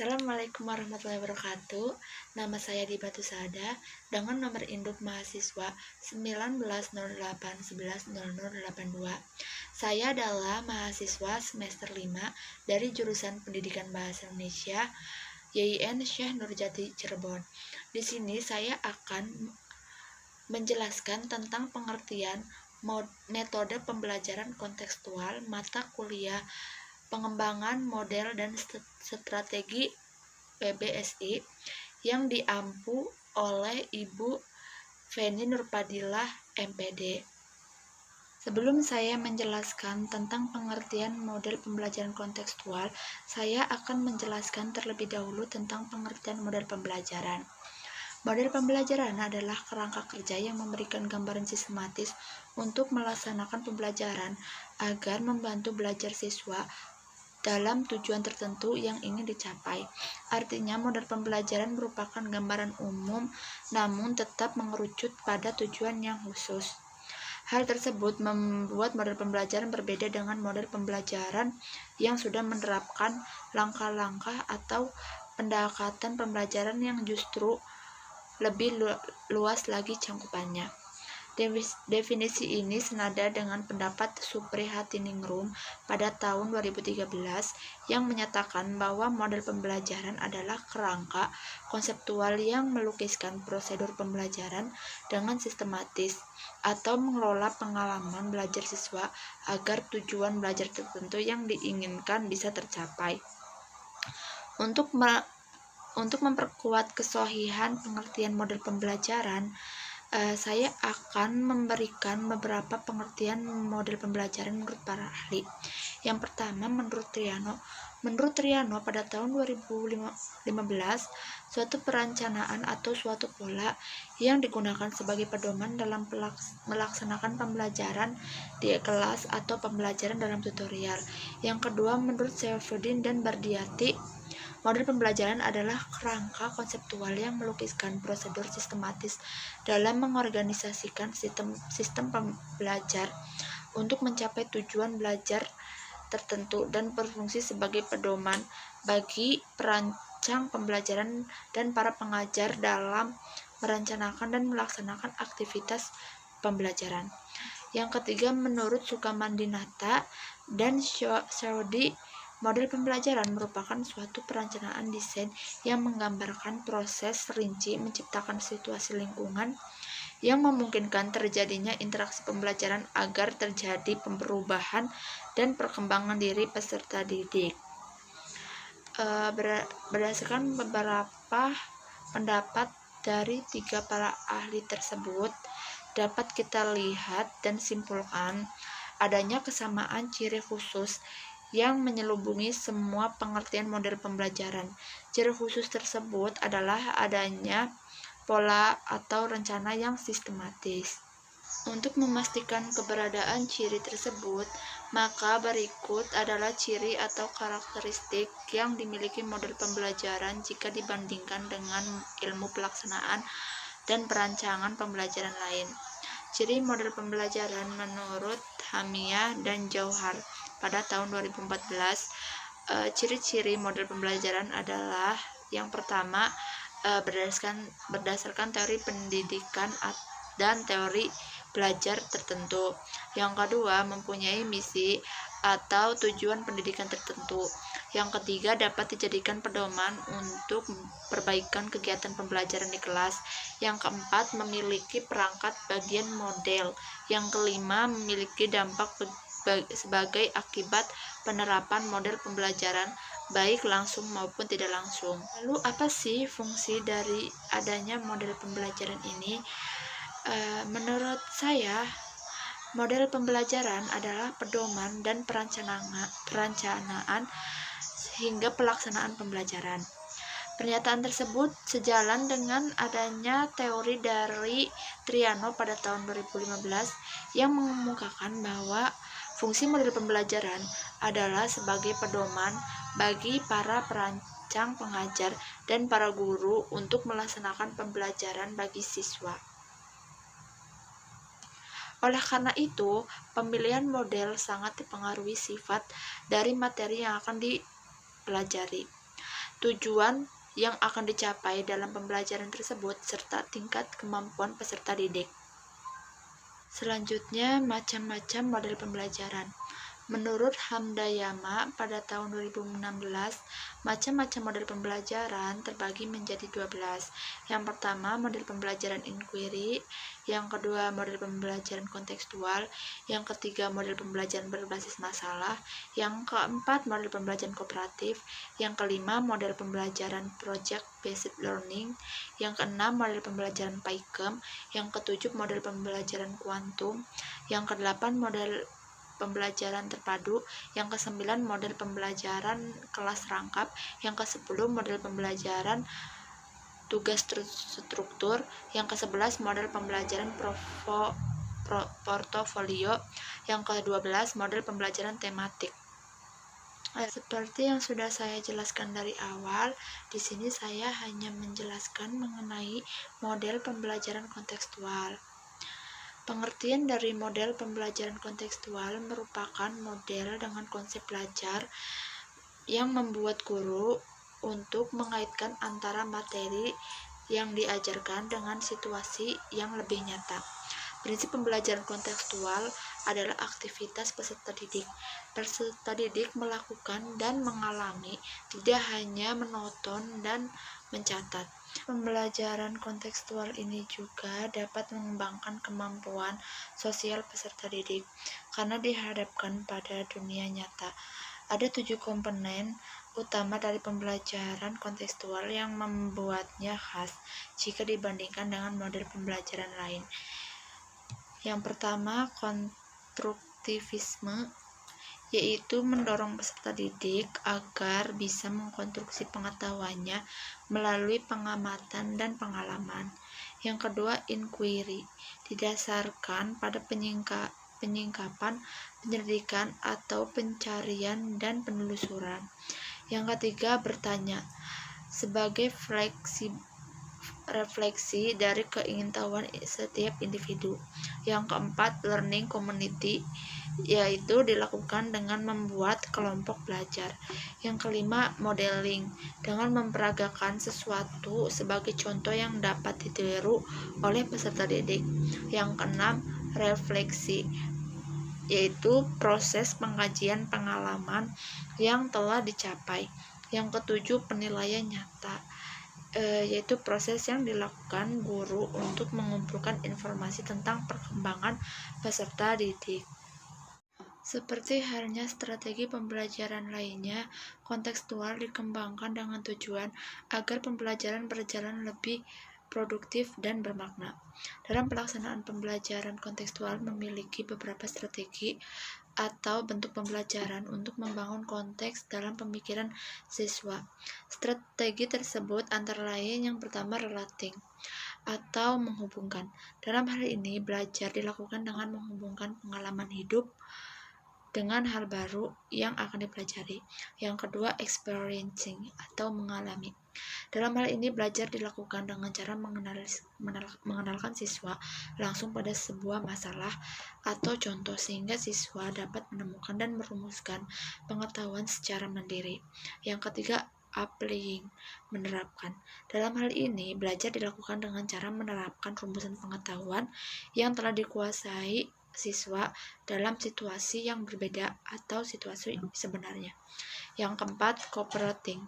Assalamualaikum warahmatullahi wabarakatuh. Nama saya Dibatu Sada dengan nomor induk mahasiswa 1908110082. Saya adalah mahasiswa semester 5 dari jurusan Pendidikan Bahasa Indonesia YIN Syekh Nurjati Cirebon. Di sini saya akan menjelaskan tentang pengertian metode pembelajaran kontekstual mata kuliah pengembangan model dan strategi PBSI yang diampu oleh Ibu Feni Nurpadilah, MPD. Sebelum saya menjelaskan tentang pengertian model pembelajaran kontekstual, saya akan menjelaskan terlebih dahulu tentang pengertian model pembelajaran. Model pembelajaran adalah kerangka kerja yang memberikan gambaran sistematis untuk melaksanakan pembelajaran agar membantu belajar siswa dalam tujuan tertentu yang ingin dicapai. Artinya, model pembelajaran merupakan gambaran umum namun tetap mengerucut pada tujuan yang khusus. Hal tersebut membuat model pembelajaran berbeda dengan model pembelajaran yang sudah menerapkan langkah-langkah atau pendekatan pembelajaran yang justru lebih luas lagi cangkupannya. Definisi ini senada dengan pendapat Suprihatiningrum pada tahun 2013 yang menyatakan bahwa model pembelajaran adalah kerangka konseptual yang melukiskan prosedur pembelajaran dengan sistematis atau mengelola pengalaman belajar siswa agar tujuan belajar tertentu yang diinginkan bisa tercapai. Untuk memperkuat kesohihan pengertian model pembelajaran, saya akan memberikan beberapa pengertian model pembelajaran menurut para ahli. Yang pertama, menurut Triano pada tahun 2015, suatu perencanaan atau suatu pola yang digunakan sebagai pedoman dalam melaksanakan pembelajaran di kelas atau pembelajaran dalam tutorial. Yang kedua, menurut Saifuddin dan Bardiati, model pembelajaran adalah kerangka konseptual yang melukiskan prosedur sistematis dalam mengorganisasikan sistem pembelajar untuk mencapai tujuan belajar tertentu dan berfungsi sebagai pedoman bagi perancang pembelajaran dan para pengajar dalam merencanakan dan melaksanakan aktivitas pembelajaran. Yang ketiga, menurut Sukamandinata dan Saudi, model pembelajaran merupakan suatu perencanaan desain yang menggambarkan proses rinci menciptakan situasi lingkungan yang memungkinkan terjadinya interaksi pembelajaran agar terjadi perubahan dan perkembangan diri peserta didik. Berdasarkan beberapa pendapat dari tiga para ahli tersebut, dapat kita lihat dan simpulkan adanya kesamaan ciri khusus yang menyelubungi semua pengertian model pembelajaran. Ciri khusus tersebut adalah adanya pola atau rencana yang sistematis. Untuk memastikan keberadaan ciri tersebut, maka berikut adalah ciri atau karakteristik yang dimiliki model pembelajaran jika dibandingkan dengan ilmu pelaksanaan dan perancangan pembelajaran lain. Ciri model pembelajaran menurut Hamiyah dan Jauhar pada tahun 2014, ciri-ciri model pembelajaran adalah yang pertama, berdasarkan teori pendidikan dan teori belajar tertentu. Yang kedua, mempunyai misi atau tujuan pendidikan tertentu. Yang ketiga, dapat dijadikan pedoman untuk perbaikan kegiatan pembelajaran di kelas. Yang keempat, memiliki perangkat bagian model. Yang kelima, memiliki dampak sebagai akibat penerapan model pembelajaran baik langsung maupun tidak langsung. Lalu apa sih fungsi dari adanya model pembelajaran ini? Menurut saya, model pembelajaran adalah pedoman dan perencanaan hingga pelaksanaan pembelajaran. Pernyataan tersebut sejalan dengan adanya teori dari Triano pada tahun 2015 yang mengemukakan bahwa fungsi model pembelajaran adalah sebagai pedoman bagi para perancang pengajar dan para guru untuk melaksanakan pembelajaran bagi siswa. Oleh karena itu, pemilihan model sangat dipengaruhi sifat dari materi yang akan dipelajari. tujuan yang akan dicapai dalam pembelajaran tersebut, serta tingkat kemampuan peserta didik. Selanjutnya, macam-macam model pembelajaran. Menurut Hamdayama pada tahun 2016, macam-macam model pembelajaran terbagi menjadi 12. Yang pertama, model pembelajaran inquiry, yang kedua, model pembelajaran kontekstual, yang ketiga, model pembelajaran berbasis masalah, yang keempat, model pembelajaran kooperatif, yang kelima, model pembelajaran project based learning, yang keenam, model pembelajaran PAIKEM, yang ketujuh, model pembelajaran kuantum, yang kedelapan, model pembelajaran terpadu, yang ke-9 model pembelajaran kelas rangkap, yang ke-10 model pembelajaran tugas terstruktur, yang ke-11 model pembelajaran portofolio, yang ke-12 model pembelajaran tematik. Seperti yang sudah saya jelaskan dari awal, di sini saya hanya menjelaskan mengenai model pembelajaran kontekstual. Pengertian dari model pembelajaran kontekstual merupakan model dengan konsep belajar yang membuat guru untuk mengaitkan antara materi yang diajarkan dengan situasi yang lebih nyata. Prinsip pembelajaran kontekstual adalah aktivitas peserta didik. Peserta didik melakukan dan mengalami, tidak hanya menonton dan mencatat. Pembelajaran kontekstual ini juga dapat mengembangkan kemampuan sosial peserta didik karena dihadapkan pada dunia nyata. Ada 7 komponen utama dari pembelajaran kontekstual yang membuatnya khas jika dibandingkan dengan model pembelajaran lain. Yang pertama, konstruktivisme, yaitu mendorong peserta didik agar bisa mengkonstruksi pengetahuannya melalui pengamatan dan pengalaman. Yang kedua, inquiry, didasarkan pada penyingkapan, penyelidikan atau pencarian dan penelusuran. Yang ketiga, bertanya, sebagai refleksi dari keingintahuan setiap individu. Yang keempat, learning community, yaitu dilakukan dengan membuat kelompok belajar. Yang kelima, modeling, dengan memperagakan sesuatu sebagai contoh yang dapat ditiru oleh peserta didik. Yang keenam, refleksi, yaitu proses pengkajian pengalaman yang telah dicapai. Yang ketujuh, penilaian nyata, yaitu proses yang dilakukan guru untuk mengumpulkan informasi tentang perkembangan peserta didik. Seperti halnya strategi pembelajaran lainnya, kontekstual dikembangkan dengan tujuan agar pembelajaran berjalan lebih produktif dan bermakna. Dalam pelaksanaan pembelajaran kontekstual memiliki beberapa strategi atau bentuk pembelajaran untuk membangun konteks dalam pemikiran siswa. Strategi tersebut antara lain yang pertama, relating atau menghubungkan. Dalam hal ini, belajar dilakukan dengan menghubungkan pengalaman hidup dengan hal baru yang akan dipelajari. Yang kedua, experiencing atau mengalami. Dalam hal ini, belajar dilakukan dengan cara mengenalkan siswa langsung pada sebuah masalah atau contoh sehingga siswa dapat menemukan dan merumuskan pengetahuan secara mandiri. Yang ketiga, applying, menerapkan. Dalam hal ini, belajar dilakukan dengan cara menerapkan rumusan pengetahuan yang telah dikuasai siswa dalam situasi yang berbeda atau situasi sebenarnya. Yang keempat, cooperating,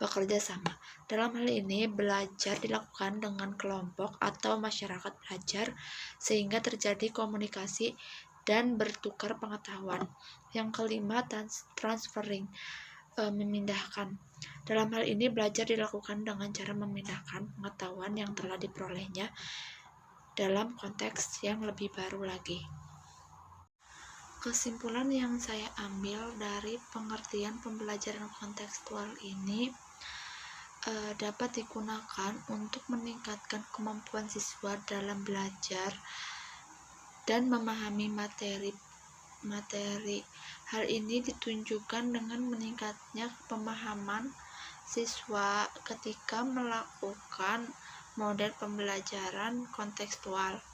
bekerja sama. Dalam hal ini, belajar dilakukan dengan kelompok atau masyarakat belajar sehingga terjadi komunikasi dan bertukar pengetahuan. Yang kelima, transferring, memindahkan. Dalam hal ini, belajar dilakukan dengan cara memindahkan pengetahuan yang telah diperolehnya dalam konteks yang lebih baru lagi. Kesimpulan yang saya ambil dari pengertian pembelajaran kontekstual ini dapat digunakan untuk meningkatkan kemampuan siswa dalam belajar dan memahami materi. Hal ini ditunjukkan dengan meningkatnya pemahaman siswa ketika melakukan model pembelajaran kontekstual.